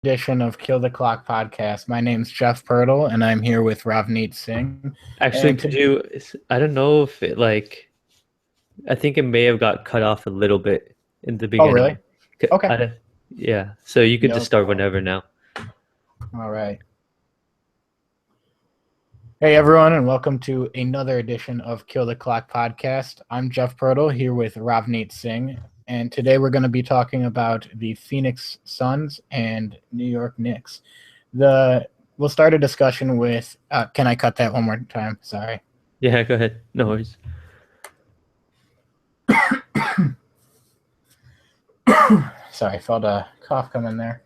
Edition of Kill the Clock podcast. My name's Jeff Purtle, and I'm here with Ravneet Singh. Actually, And could to, you? I don't know if it I think it may have got cut off a little bit in the oh, really? beginning. Okay. I don't, yeah, so you could No just start problem. whenever now. All right. Hey, everyone, and welcome to another edition of Kill the Clock podcast. I'm Jeff Purtle here with Ravneet Singh, and today we're going to be talking about the Phoenix Suns and New York Knicks. We'll start a discussion with. Can I cut that one more time? Sorry. Yeah, go ahead. No worries. Sorry, I felt a cough come in there.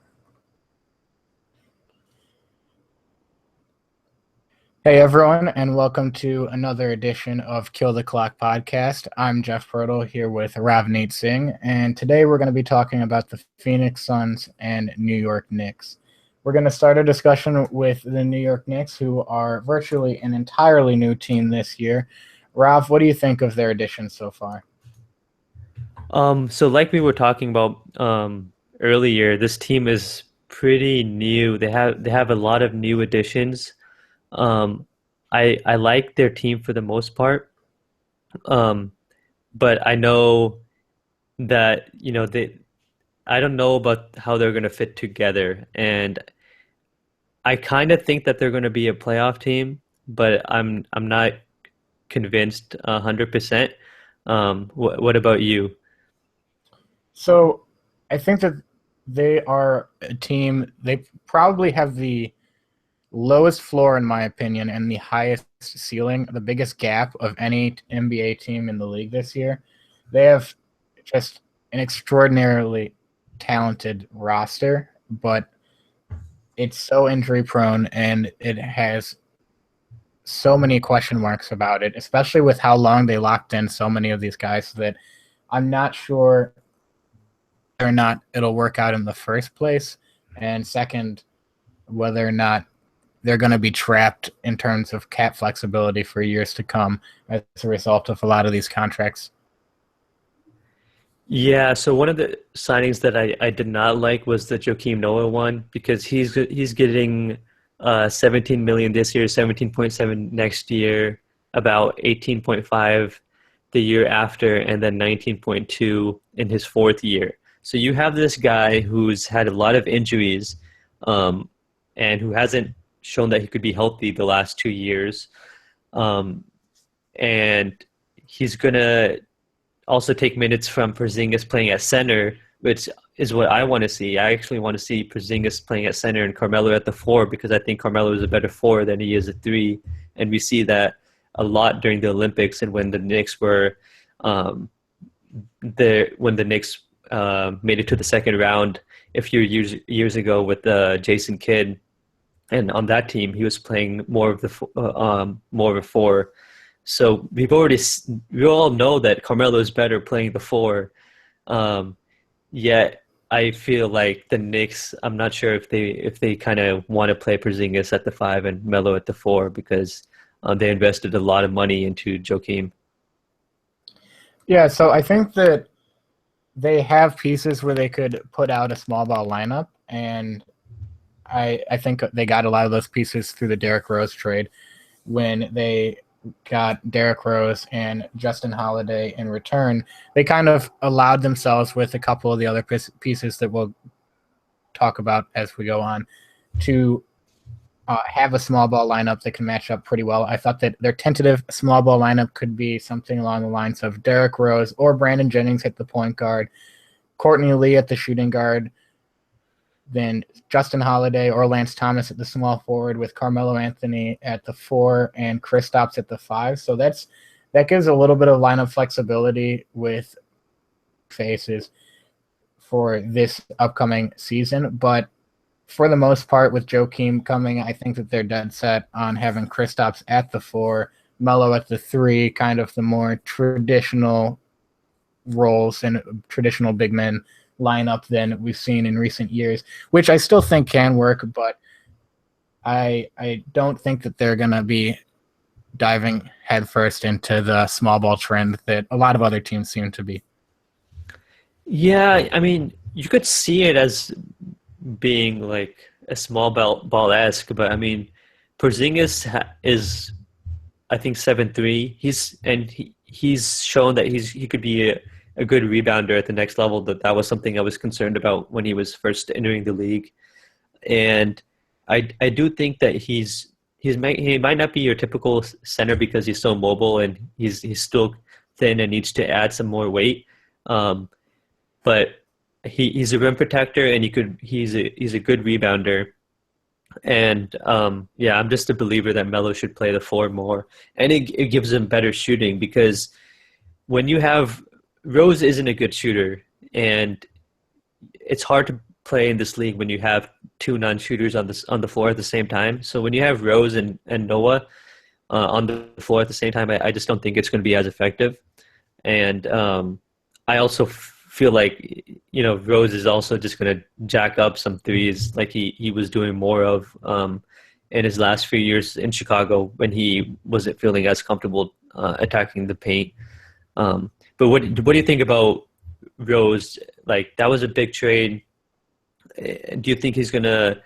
Hey everyone, and welcome to another edition of Kill the Clock podcast. I'm Jeff Purtle here with Ravneet Singh, and today we're going to be talking about the Phoenix Suns and New York Knicks. We're going to start a discussion with the New York Knicks, who are virtually an entirely new team this year. Rav, what do you think of their additions so far? So like we were talking about earlier, this team is pretty new. They have a lot of new additions. Um, I like their team for the most part. Um, but I know that, I don't know about how they're going to fit together. And I kind of think that they're going to be a playoff team, but I'm not convinced 100%. What about you? So, I think that they are a team, they probably have the lowest floor, in my opinion, and the highest ceiling, the biggest gap of any NBA team in the league this year. They have just an extraordinarily talented roster, but it's so injury prone and it has so many question marks about it, especially with how long they locked in so many of these guys that I'm not sure whether or not it'll work out in the first place. And second, whether or not they're going to be trapped in terms of cap flexibility for years to come as a result of a lot of these contracts. Yeah, so one of the signings that I did not like was the Joakim Noah one because he's getting 17 million this year, 17.7 next year, about 18.5 the year after, and then 19.2 in his fourth year. So you have this guy who's had a lot of injuries, um, and who hasn't shown that he could be healthy the last 2 years, um, and he's gonna also take minutes from Porzingis playing at center, which is what I want to see. I actually want to see Porzingis playing at center and Carmelo at the four because I think Carmelo is a better four than he is a three, and we see that a lot during the Olympics and when the Knicks were um, when the Knicks made it to the second round a few years ago with Jason Kidd, and on that team he was playing more of a four. So we all know that Carmelo is better playing the four. Um, Yet I feel like the Knicks. I'm not sure if they kind of want to play Porzingis at the five and Melo at the four because they invested a lot of money into Joakim. Yeah, so I think that they have pieces where they could put out a small ball lineup, and I think they got a lot of those pieces through the Derrick Rose trade when they got Derrick Rose and Justin Holiday in return. They kind of allowed themselves, with a couple of the other pieces that we'll talk about as we go on, to have a small ball lineup that can match up pretty well. I thought that their tentative small ball lineup could be something along the lines of Derrick Rose or Brandon Jennings at the point guard, Courtney Lee at the shooting guard, then Justin Holiday or Lance Thomas at the small forward with Carmelo Anthony at the four and Kristaps at the five. So that gives a little bit of lineup flexibility with faces for this upcoming season. But for the most part, with Joakim coming, I think that they're dead set on having Kristaps at the four, Melo at the three, kind of the more traditional roles and traditional big men lineup than we've seen in recent years, which I still think can work, but I don't think that they're going to be diving headfirst into the small ball trend that a lot of other teams seem to be. Yeah, I mean, you could see it as being like a small ball-esque, but I mean, Porzingis is I think 7'3". He's shown that he could be a good rebounder at the next level. That was something I was concerned about when he was first entering the league. And I do think that he might not be your typical center because he's so mobile and he's still thin and needs to add some more weight. But he's a rim protector and he's a good rebounder. And yeah, I'm just a believer that Melo should play the four more, and it gives him better shooting because when you have Rose isn't a good shooter, and it's hard to play in this league when you have two non-shooters on the floor at the same time. So when you have Rose and Noah on the floor at the same time, I just don't think it's going to be as effective. And I also feel like Rose is also just going to jack up some threes like he was doing more of in his last few years in Chicago when he wasn't feeling as comfortable attacking the paint. But what do you think about Rose? Like, that was a big trade. Do you think he's going to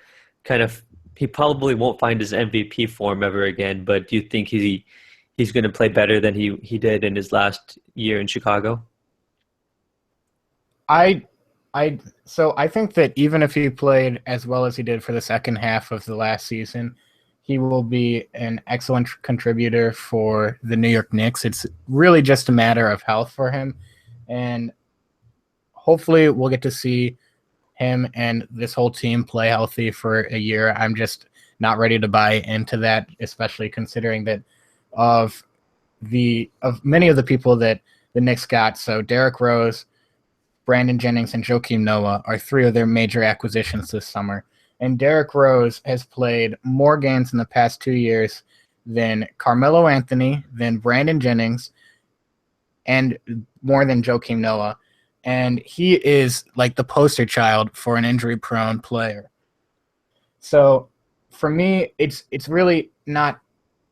he probably won't find his MVP form ever again, but do you think he's going to play better than he did in his last year in Chicago? So I think that even if he played as well as he did for the second half of the last season, he will be an excellent contributor for the New York Knicks. It's really just a matter of health for him, and hopefully we'll get to see him and this whole team play healthy for a year. I'm just not ready to buy into that, especially considering that of many of the people that the Knicks got. So Derrick Rose, Brandon Jennings, and Joakim Noah are three of their major acquisitions this summer. And Derrick Rose has played more games in the past 2 years than Carmelo Anthony, than Brandon Jennings, and more than Joakim Noah. And he is like the poster child for an injury-prone player. So for me, it's really not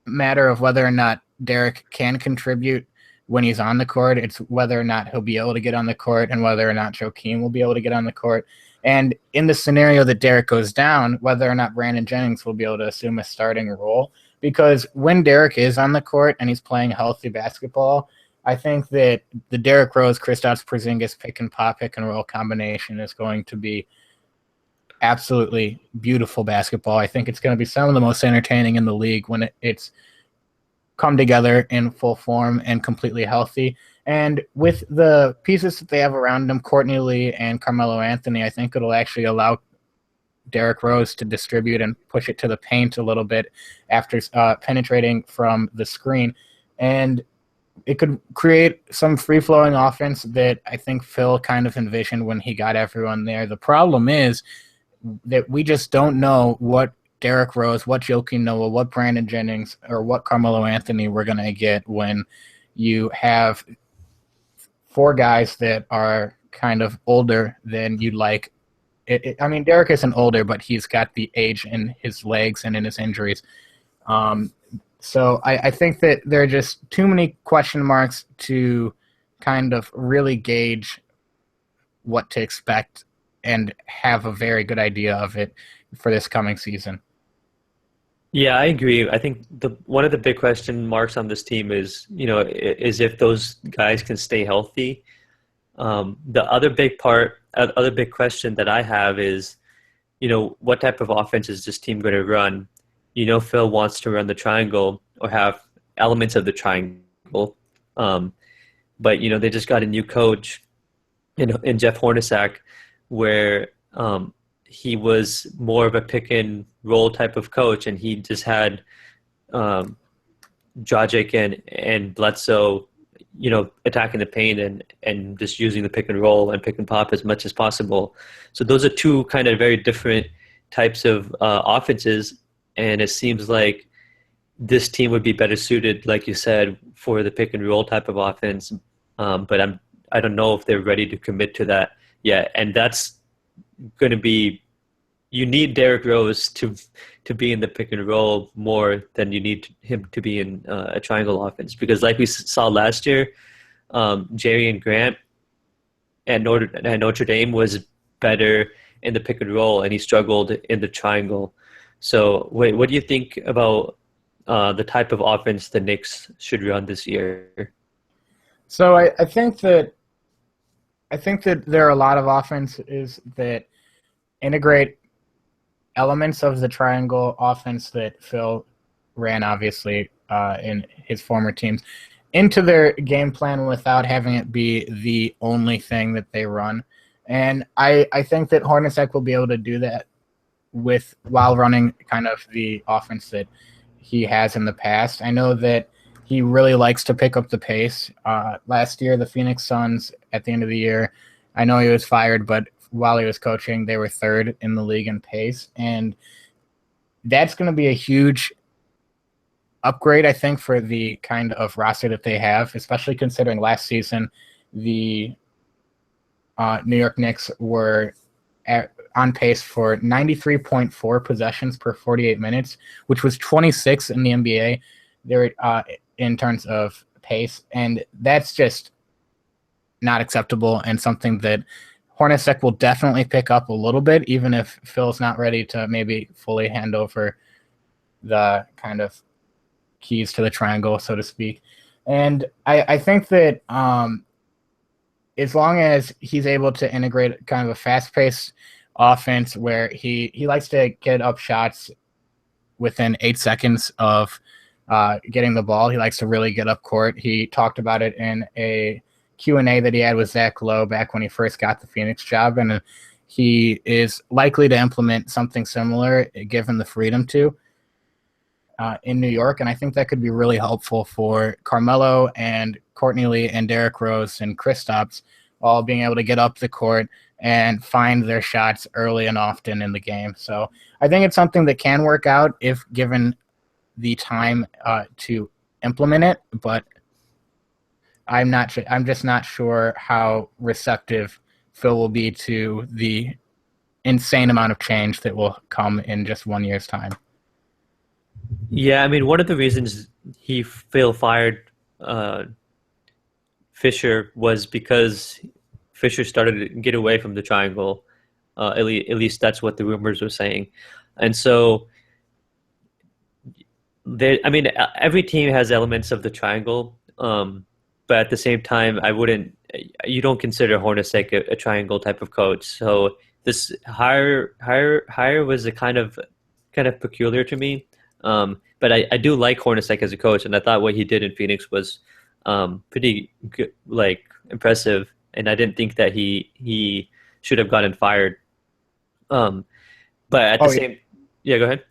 a matter of whether or not Derrick can contribute when he's on the court. It's whether or not he'll be able to get on the court and whether or not Joakim will be able to get on the court. And in the scenario that Derrick goes down, whether or not Brandon Jennings will be able to assume a starting role. Because when Derrick is on the court and he's playing healthy basketball, I think that the Derrick Rose, Kristaps Porzingis pick and roll combination is going to be absolutely beautiful basketball. I think it's going to be some of the most entertaining in the league when it's come together in full form and completely healthy. And with the pieces that they have around them, Courtney Lee and Carmelo Anthony, I think it'll actually allow Derrick Rose to distribute and push it to the paint a little bit after penetrating from the screen. And it could create some free-flowing offense that I think Phil kind of envisioned when he got everyone there. The problem is that we just don't know what Derrick Rose, what Joakim Noah, what Brandon Jennings, or what Carmelo Anthony we're going to get when you have four guys that are kind of older than you'd like. I mean, Derrick isn't older, but he's got the age in his legs and in his injuries. So I think that there are just too many question marks to kind of really gauge what to expect and have a very good idea of it for this coming season. Yeah, I agree. I think one of the big question marks on this team is if those guys can stay healthy. The other big question that I have is, what type of offense is this team going to run? Phil wants to run the triangle or have elements of the triangle. But, they just got a new coach in Jeff Hornacek where he was more of a pick and roll type of coach, and he just had Dragic and Bledsoe, attacking the paint and just using the pick and roll and pick and pop as much as possible. So those are two kind of very different types of offenses. And it seems like this team would be better suited, like you said, for the pick and roll type of offense. But I don't know if they're ready to commit to that yet. And that's going to be, you need Derrick Rose to be in the pick and roll more than you need him to be in a triangle offense. Because like we saw last year, Jerry and Grant at Notre Dame was better in the pick and roll, and he struggled in the triangle. So, what do you think about the type of offense the Knicks should run this year? So I think that there are a lot of offenses that integrate elements of the triangle offense that Phil ran, obviously, in his former teams, into their game plan without having it be the only thing that they run. And I think that Hornacek will be able to do that while running kind of the offense that he has in the past. I know that he really likes to pick up the pace. Last year, the Phoenix Suns, at the end of the year, I know he was fired, but while he was coaching, they were third in the league in pace. And that's going to be a huge upgrade, I think, for the kind of roster that they have, especially considering last season the New York Knicks were on pace for 93.4 possessions per 48 minutes, which was 26 in the NBA. They were in terms of pace, and that's just not acceptable and something that Hornacek will definitely pick up a little bit, even if Phil's not ready to maybe fully hand over the kind of keys to the triangle, so to speak. And I think that as long as he's able to integrate kind of a fast-paced offense where he likes to get up shots within 8 seconds of getting the ball. He likes to really get up court. He talked about it in a Q&A that he had with Zach Lowe back when he first got the Phoenix job, and he is likely to implement something similar given the freedom to in New York. And I think that could be really helpful for Carmelo and Courtney Lee and Derrick Rose and Kristaps all being able to get up the court and find their shots early and often in the game. So I think it's something that can work out if given the time to implement it, but I'm just not sure how receptive Phil will be to the insane amount of change that will come in just 1 year's time. Yeah, I mean, one of the reasons Phil fired Fisher was because Fisher started to get away from the triangle. At least that's what the rumors were saying. And so, every team has elements of the triangle, but at the same time, you don't consider Hornacek a triangle type of coach. So this hire was a kind of peculiar to me. But I do like Hornacek as a coach, and I thought what he did in Phoenix was pretty good, like impressive. And I didn't think that he should have gotten fired. But at the same, yeah, go ahead.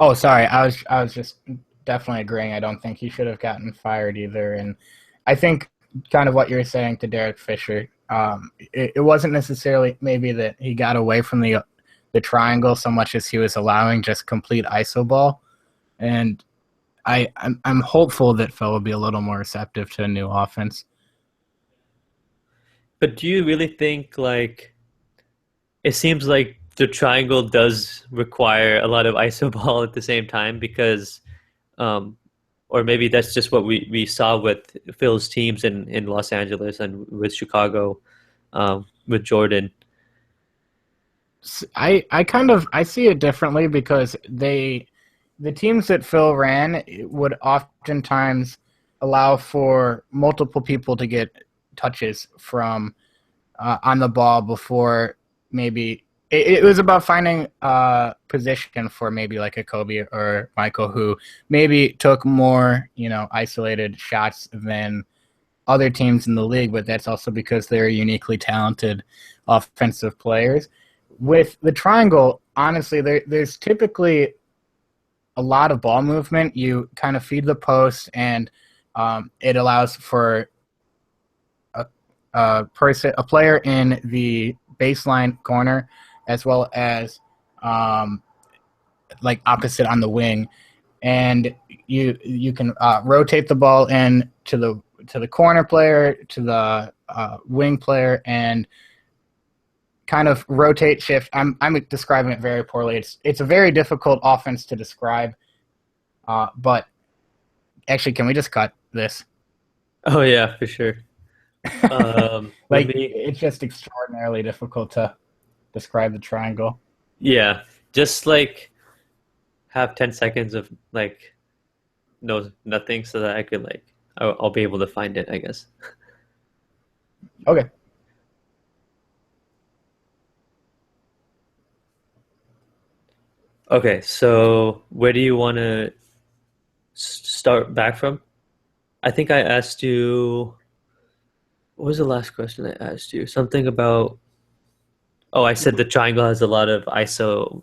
Oh, sorry. I was just definitely agreeing. I don't think he should have gotten fired either. And I think kind of what you're saying to Derek Fisher, it wasn't necessarily maybe that he got away from the triangle so much as he was allowing just complete iso ball. And I'm hopeful that Phil will be a little more receptive to a new offense. But do you really think, like, it seems like the triangle does require a lot of iso ball at the same time because, or maybe that's just what we saw with Phil's teams in Los Angeles and with Chicago, with Jordan. I see it differently because the teams that Phil ran would oftentimes allow for multiple people to get touches from on the ball before maybe it was about finding a position for maybe like a Kobe or Michael who maybe took more, isolated shots than other teams in the league, but that's also because they're uniquely talented offensive players. With the triangle, honestly, there's typically a lot of ball movement. You kind of feed the post, and it allows for a player in the baseline corner, as well as like opposite on the wing, and you can rotate the ball in to the corner player, to the wing player, and kind of rotate, shift. I'm describing it very poorly. It's a very difficult offense to describe. But actually, can we just cut this? Oh yeah, for sure. Let Like me, it's just extraordinarily difficult to describe the triangle. yeah, just like have 10 seconds of like nothing so that I could like, I'll be able to find it, I guess. Okay. Okay, so where do you want to start back from? I think I asked you, what was the last question I asked you? Something about, oh, I said the triangle has a lot of ISO.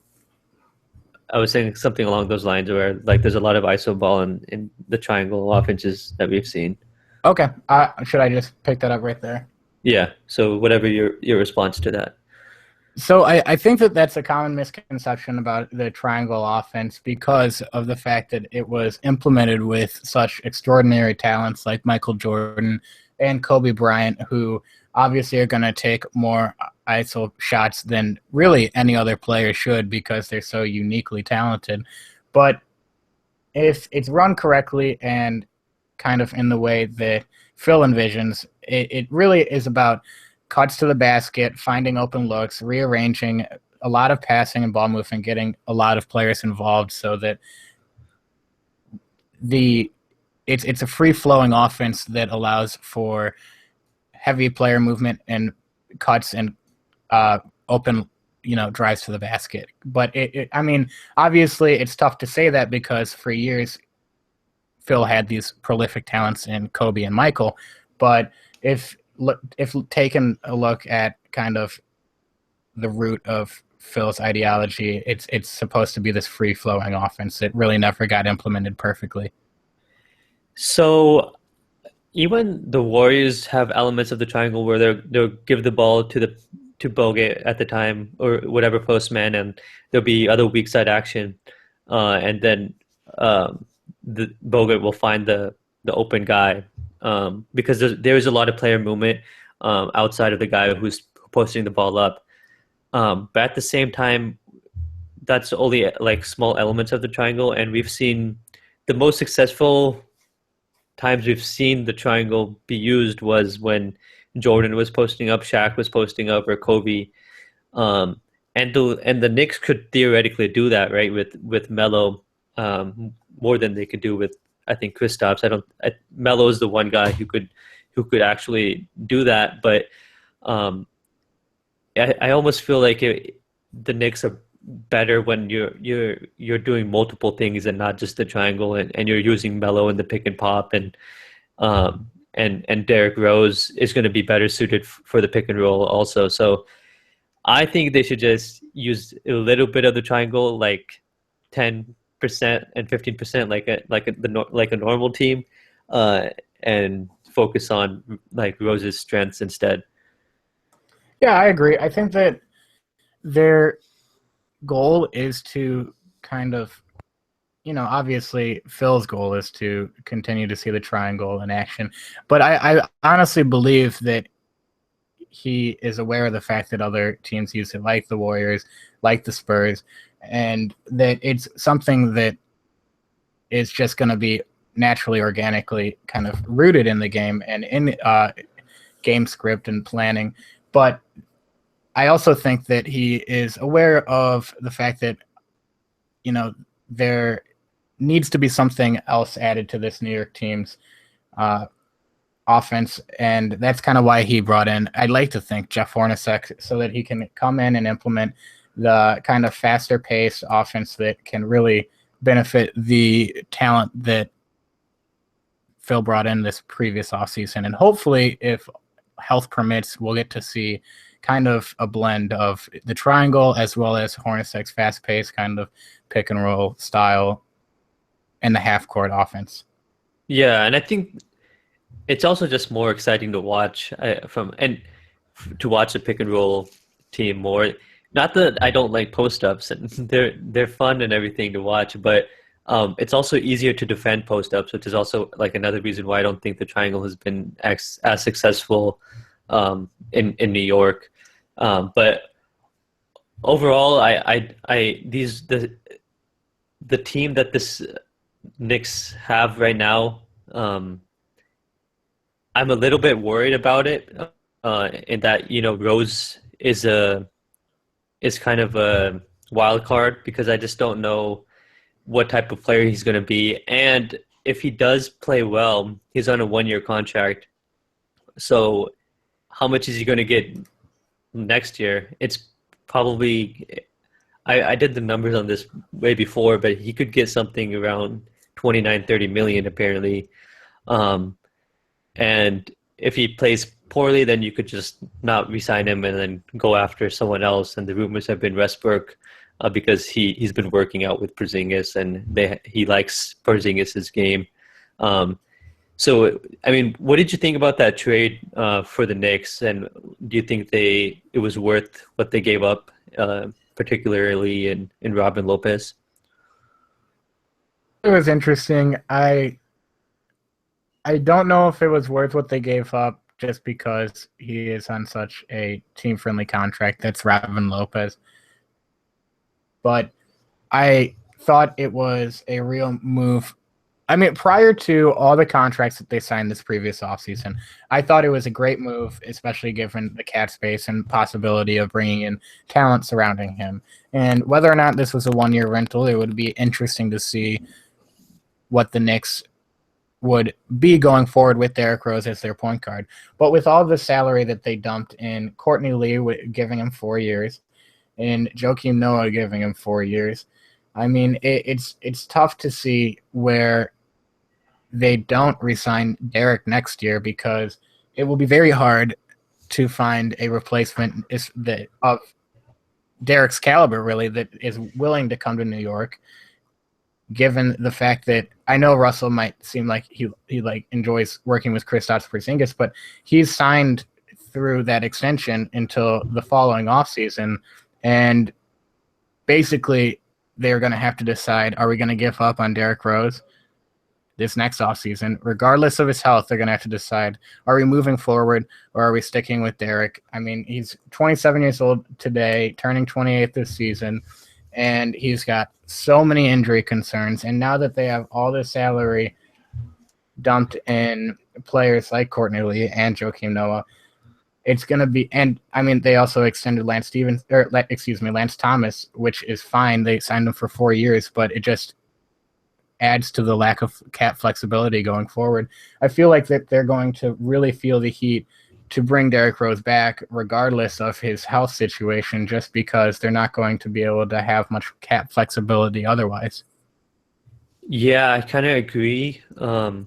I was saying something along those lines where like there's a lot of ISO ball in the triangle offenses that we've seen. Okay. Should I just pick that up right there? Yeah, so whatever your response to that. So I think that that's a common misconception about the triangle offense because of the fact that it was implemented with such extraordinary talents like Michael Jordan and Kobe Bryant, who obviously are going to take more ISO shots than really any other player should because they're so uniquely talented. But if it's run correctly and kind of in the way that Phil envisions, it really is about cuts to the basket, finding open looks, rearranging, a lot of passing and ball movement, getting a lot of players involved so that the it's a free flowing offense that allows for heavy player movement and cuts and open drives to the basket. But I mean, obviously it's tough to say that because for years Phil had these prolific talents in Kobe and Michael. But if taking a look at kind of the root of Phil's ideology, it's supposed to be this free flowing offense that really never got implemented perfectly. So even the Warriors have elements of the triangle where they'll give the ball to Bogut at the time or whatever postman, and there'll be other weak side action, and then the Bogut will find the open guy because there's a lot of player movement outside of the guy who's posting the ball up. But at the same time, that's only like small elements of the triangle, and we've seen the most successful times we've seen the triangle be used was when Jordan was posting up, Shaq was posting up, or Kobe. Um, and the Knicks could theoretically do that, right? With Melo, more than they could do with I think Kristaps. Melo is the one guy who could actually do that, but I almost feel like the Knicks are better when you're doing multiple things and not just the triangle, and you're using Melo in the pick and pop, and Derrick Rose is going to be better suited for the pick and roll also. So I think they should just use a little bit of the triangle, like 10% and 15%, like a normal team, uh, and focus on like Rose's strengths instead. Yeah, I agree. I think that their goal is to kind of, obviously Phil's goal is to continue to see the triangle in action. But I honestly believe that he is aware of the fact that other teams use it, like the Warriors, like the Spurs, and that it's something that is just going to be naturally, organically kind of rooted in the game and in game script and planning. But I also think that he is aware of the fact that, there needs to be something else added to this New York team's uh, offense, and that's kind of why he brought in, I'd like to think, Jeff Hornacek, so that he can come in and implement the kind of faster paced offense that can really benefit the talent that Phil brought in this previous offseason. And hopefully, if health permits, we'll get to see kind of a blend of the triangle as well as Hornacek's fast paced kind of pick and roll style and the half court offense. Yeah, and I think it's also just more exciting to watch to watch the pick and roll team more. Not that I don't like post ups, and they're fun and everything to watch, but it's also easier to defend post ups, which is also like another reason why I don't think the triangle has been as successful in New York. But overall, the team that this Knicks have right now. I'm a little bit worried about it, in that, Rose is kind of a wild card because I just don't know what type of player he's going to be. And if he does play well, he's on a 1 year contract. So how much is he going to get next year? It's probably, I did the numbers on this way before, but he could get something around 29, 30 million apparently. Um, and if he plays poorly, then you could just not re-sign him and then go after someone else. And the rumors have been Westbrook, because he's been working out with Porzingis and he likes Porzingis's game. Um, so, I mean, what did you think about that trade for the Knicks? And do you think it was worth what they gave up, particularly in Robin Lopez? It was interesting. I don't know if it was worth what they gave up just because he is on such a team-friendly contract. That's Robin Lopez. But I thought it was a real move. I mean, prior to all the contracts that they signed this previous offseason, I thought it was a great move, especially given the cap space and possibility of bringing in talent surrounding him. And whether or not this was a 1 year rental, it would be interesting to see what the Knicks would be going forward with Derrick Rose as their point guard. But with all the salary that they dumped in Courtney Lee giving him 4 years and Joakim Noah giving him 4 years, I mean, it's tough to see where they don't re-sign Derrick next year because it will be very hard to find a replacement of Derrick's caliber, really, that is willing to come to New York, given the fact that I know Russell might seem like he like enjoys working with Kristaps Porzingis, but he's signed through that extension until the following offseason, and basically they're going to have to decide, are we going to give up on Derrick Rose this next offseason? Regardless of his health, they're going to have to decide, are we moving forward or are we sticking with Derrick? I mean, he's 27 years old today, turning 28 this season, and he's got so many injury concerns. And now that they have all this salary dumped in players like Courtney Lee and Joakim Noah, it's going to be – and, I mean, they also extended Lance Thomas, which is fine. They signed him for 4 years, but it just adds to the lack of cap flexibility going forward. I feel like that they're going to really feel the heat to bring Derrick Rose back regardless of his health situation, just because they're not going to be able to have much cap flexibility otherwise. Yeah, I kind of agree. I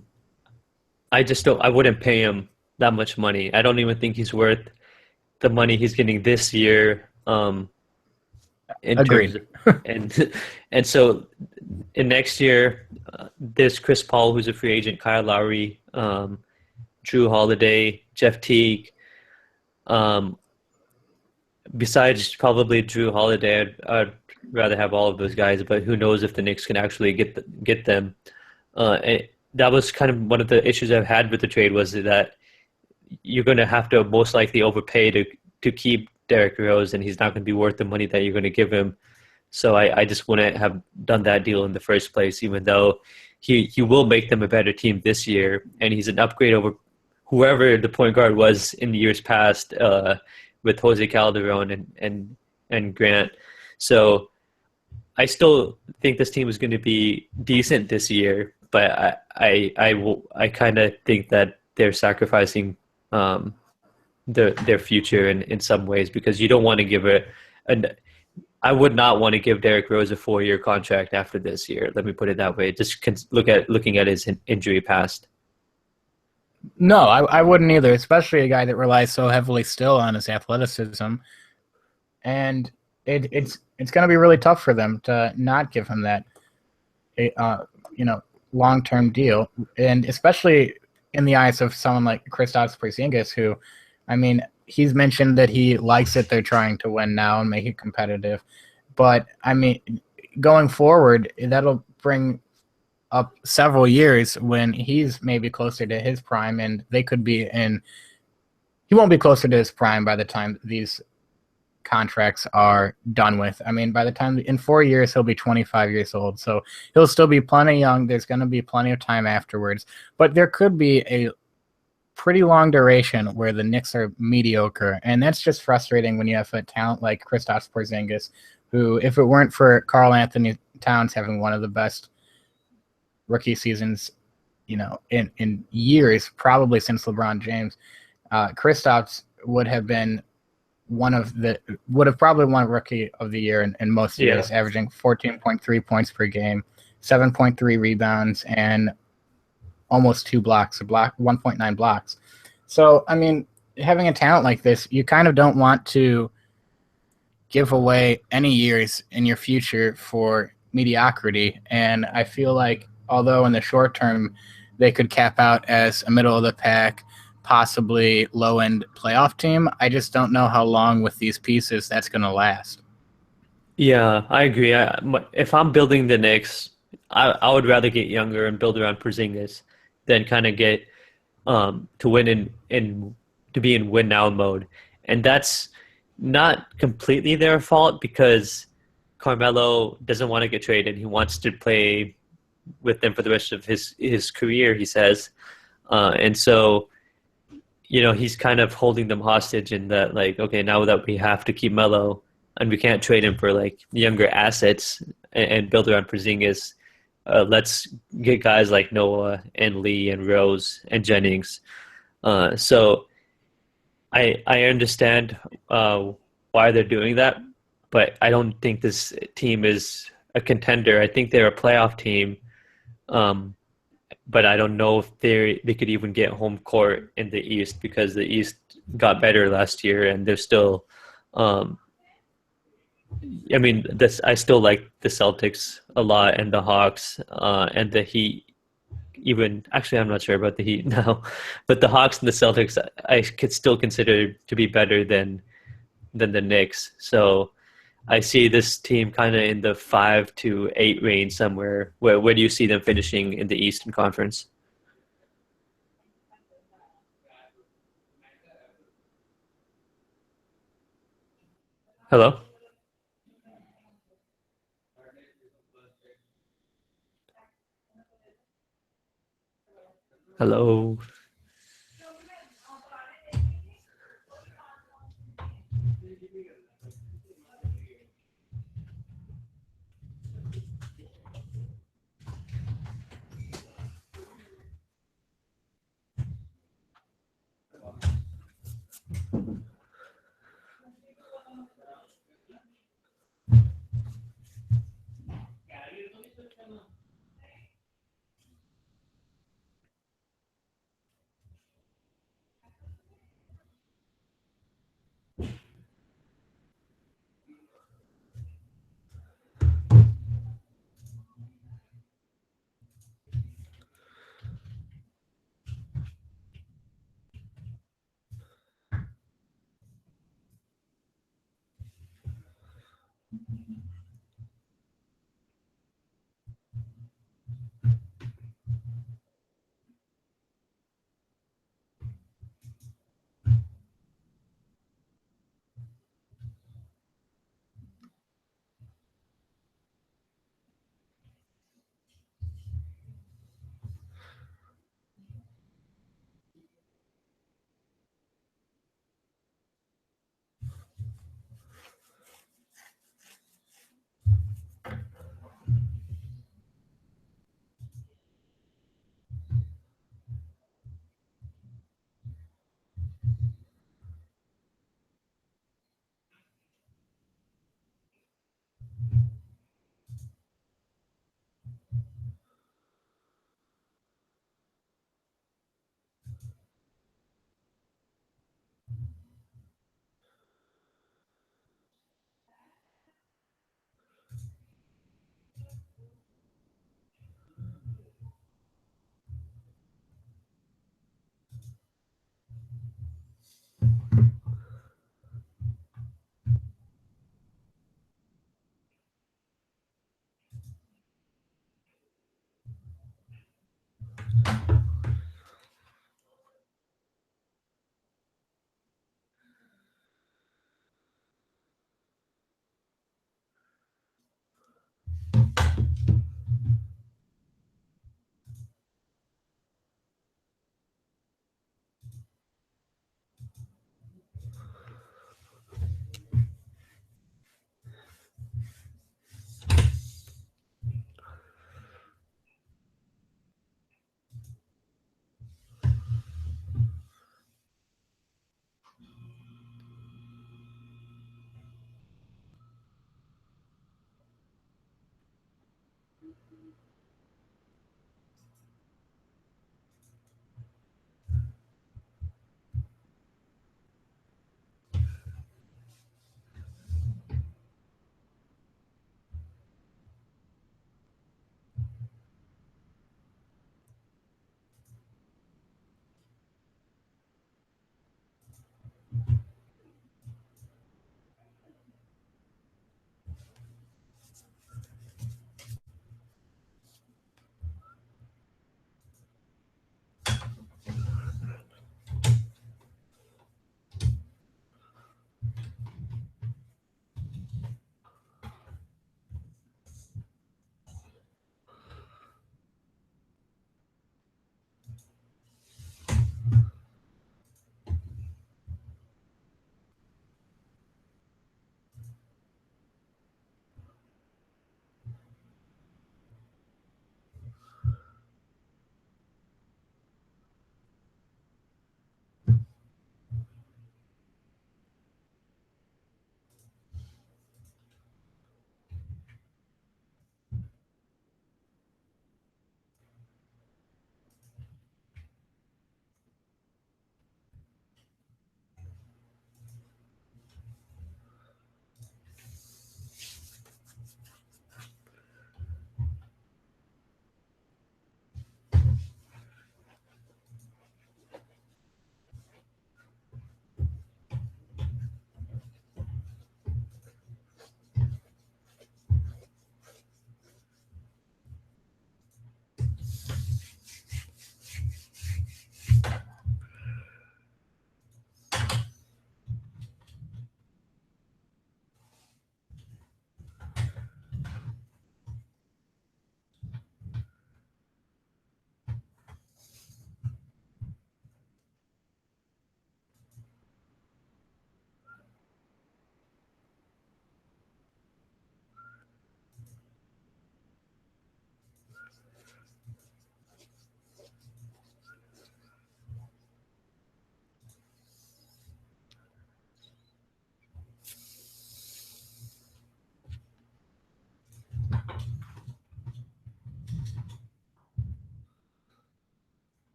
wouldn't pay him that much money. I don't even think he's worth the money he's getting this year. Agreed. And so in next year, there's Chris Paul, who's a free agent, Kyle Lowry, Drew Holiday, Jeff Teague. Besides probably Drew Holiday, I'd rather have all of those guys, but who knows if the Knicks can actually get them. That was kind of one of the issues I've had with the trade, was that you're going to have to most likely overpay to keep Derrick Rose, and he's not going to be worth the money that you're going to give him. So I just wouldn't have done that deal in the first place, even though he will make them a better team this year, and he's an upgrade over whoever the point guard was in the years past, with Jose Calderon and Grant. So I still think this team is going to be decent this year, but I kind of think that they're sacrificing their future in some ways, because you don't want to give I would not want to give Derrick Rose a 4-year contract after this year. Let me put it that way. Just looking at his injury past. No, I wouldn't either, especially a guy that relies so heavily still on his athleticism. And it's going to be really tough for them to not give him that long-term deal, and especially in the eyes of someone like Kristaps Porzingis, who, I mean, he's mentioned that he likes that they're trying to win now and make it competitive. But, I mean, going forward, that'll bring up several years when he's maybe closer to his prime, and they could be he won't be closer to his prime by the time these contracts are done with. I mean, by the time in 4 years, he'll be 25 years old. So he'll still be plenty young. There's going to be plenty of time afterwards. But there could be a pretty long duration where the Knicks are mediocre, and that's just frustrating when you have a talent like Kristaps Porzingis, who, if it weren't for Karl Anthony Towns having one of the best rookie seasons, in years, probably since LeBron James, Kristaps would have probably won Rookie of the Year in most years, averaging 14.3 points per game, 7.3 rebounds, and almost 1.9 blocks. So, I mean, having a talent like this, you kind of don't want to give away any years in your future for mediocrity. And I feel like, although in the short term they could cap out as a middle of the pack, possibly low end playoff team, I just don't know how long with these pieces that's going to last. Yeah, I agree. If I'm building the Knicks, I would rather get younger and build around Porzingis than kind of get to win in to be in win now mode. And that's not completely their fault because Carmelo doesn't want to get traded. He wants to play with them for the rest of his career, he says. And so, he's kind of holding them hostage in that, like, okay, now that we have to keep Melo and we can't trade him for like younger assets and build around Porzingis, let's get guys like Noah and Lee and Rose and Jennings. So I understand why they're doing that, but I don't think this team is a contender. I think they're a playoff team, but I don't know if they could even get home court in the East because the East got better last year and they're still. I mean, I still like the Celtics a lot and the Hawks and the Heat. Even actually, I'm not sure about the Heat now, but the Hawks and the Celtics I could still consider to be better than the Knicks. So I see this team kind of in the 5 to 8 range somewhere. Where do you see them finishing in the Eastern Conference? Hello? Hello?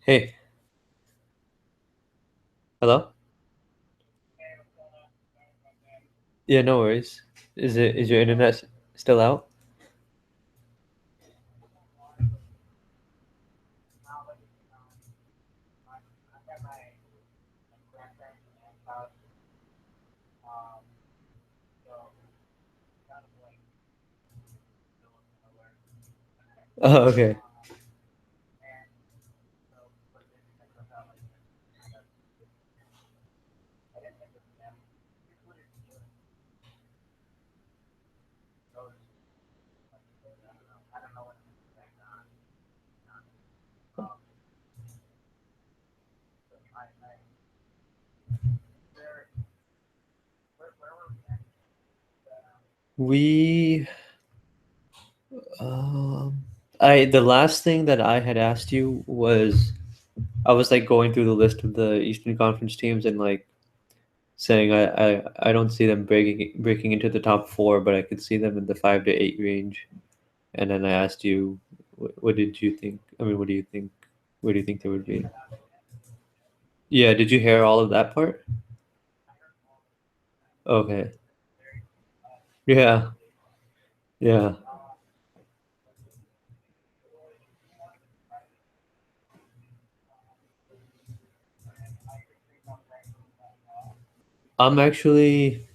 Hey, hello? Yeah, no worries. Is your internet still out? Oh, okay. We the last thing that I had asked you was I was like going through the list of the Eastern Conference teams and like saying I don't see them breaking into the top 4, but I could see them in the 5 to 8 range. And then I asked you, what did you think? I mean, what do you think? Where do you think they would be? Yeah, did you hear all of that part? Okay. Yeah. Yeah. I'm actually